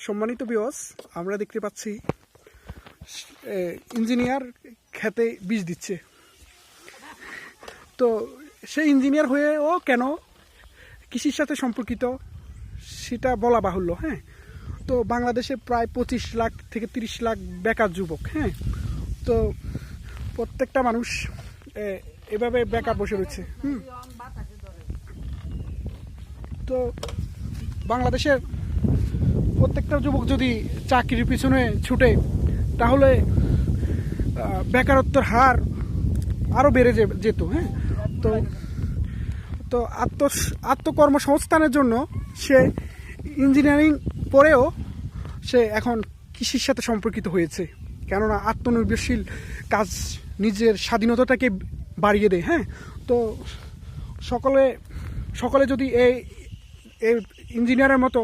সম্মানিত ভিউয়ার্স, আমরা দেখতে পাচ্ছি ইঞ্জিনিয়ার খেতে বীজ দিচ্ছে। তো সেই ইঞ্জিনিয়ার হয়েও কেন কৃষির সাথে সম্পর্কিত সেটা বলা বাহুল্য। হ্যাঁ, তো বাংলাদেশে প্রায় 25 লাখ থেকে 30 লাখ বেকার যুবক। হ্যাঁ, তো প্রত্যেকটা মানুষ এভাবে বেকার বসে রয়েছে। তো বাংলাদেশের প্রত্যেকটা যুবক যদি চাকরির পিছনে ছুটে তাহলে বেকারত্বের হার আরও বেড়ে যেত। হ্যাঁ, তো তো আত্মকর্মসংস্থানের জন্য সে ইঞ্জিনিয়ারিং পড়েও সে এখন কৃষির সাথে সম্পর্কিত হয়েছে, কেননা আত্মনির্ভরশীল কাজ নিজের স্বাধীনতাটাকে বাড়িয়ে দেয়। হ্যাঁ, তো সকলে যদি এই ইঞ্জিনিয়ারের মতো